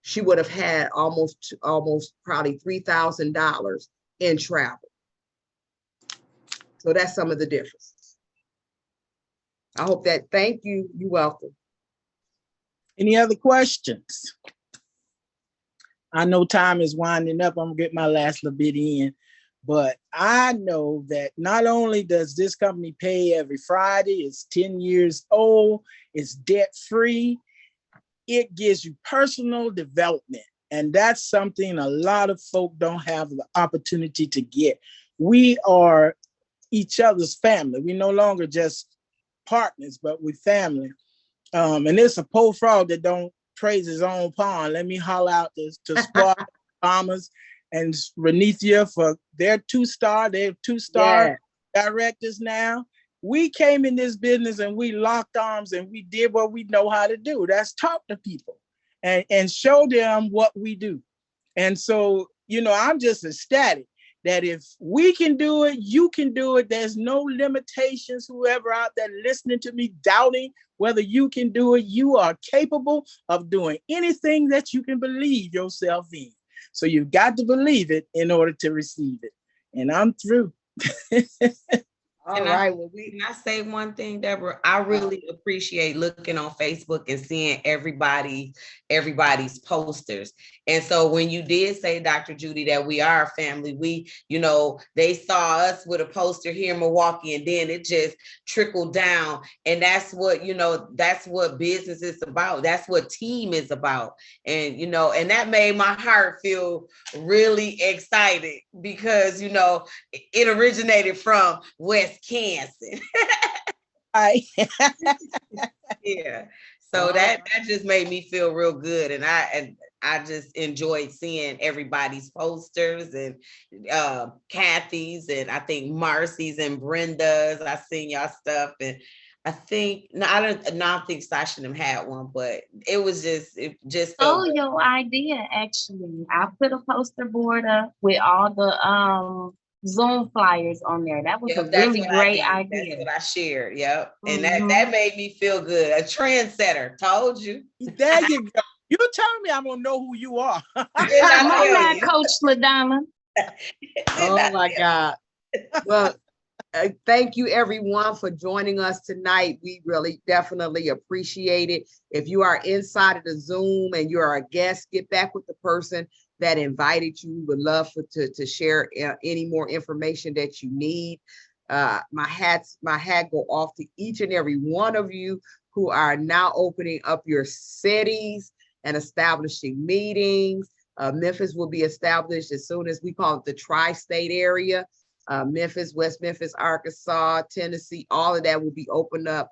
she would have had almost probably $3,000 in travel. So that's some of the differences. I hope that, thank you. You're welcome. Any other questions? I know time is winding up. I'm gonna get my last little bit in, but I know that not only does this company pay every Friday, it's 10 years old, it's debt-free, it gives you personal development. And that's something a lot of folk don't have the opportunity to get. We are each other's family. We're no longer just partners, but we're family. And it's a poor frog that don't praise his own pond. Let me holler out to Spark Farmers and Renithia for their 2-star. They have 2-star directors now. We came in this business and we locked arms and we did what we know how to do. That's talk to people and show them what we do. And so, I'm just ecstatic that if we can do it, you can do it. There's no limitations. Whoever out there listening to me, doubting whether you can do it, you are capable of doing anything that you can believe yourself in. So you've got to believe it in order to receive it. And I'm through. All right. Well, can I say one thing, Deborah? I really appreciate looking on Facebook and seeing everybody's posters. And so when you did say, Dr. Judy, that we are a family, they saw us with a poster here in Milwaukee, and then it just trickled down. And that's what, that's what business is about. That's what team is about. And, and that made my heart feel really excited because, it originated from West Canson. Yeah. So that just made me feel real good. And I just enjoyed seeing everybody's posters and Kathy's and I think Marcy's and Brenda's. I seen y'all stuff and I think no, I don't think Sasha and them had one, but it just Oh, felt good. your idea, actually. I put a poster board up with all the Zoom flyers on there. That was a Yep, that's really what I great did. idea. That's what I shared. Yep. And Mhm. that made me feel good. A trendsetter. Told you. There you go. You telling me I'm gonna know who you are. Didn't I Come on tell now, you? Coach LaDonna. Oh my God. Well, thank you everyone for joining us tonight. We really definitely appreciate it. If you are inside of the Zoom and you're a guest, get back with the person that invited you. We would love to share any more information that you need. My hat go off to each and every one of you who are now opening up your cities and establishing meetings. Memphis will be established as soon as we call it the tri-state area. Memphis, West Memphis, Arkansas, Tennessee, all of that will be opened up.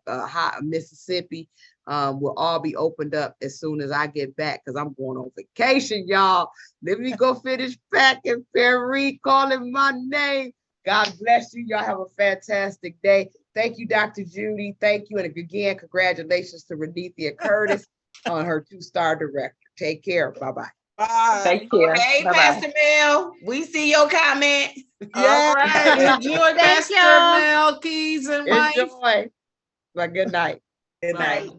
Mississippi will all be opened up as soon as I get back because I'm going on vacation, y'all. Let me go finish packing. Perry calling my name. God bless you. Y'all have a fantastic day. Thank you, Dr. Judy. Thank you. And again, congratulations to Renethia Curtis on her 2-star director. Take care. Bye-bye. Bye. Take care. Hey, Bye-bye. Pastor Mel, we see your comment. Yeah. All right. Enjoy, Thank Pastor y'all. Mel, Keys, and Mike. Enjoy. Well, good night. Good night.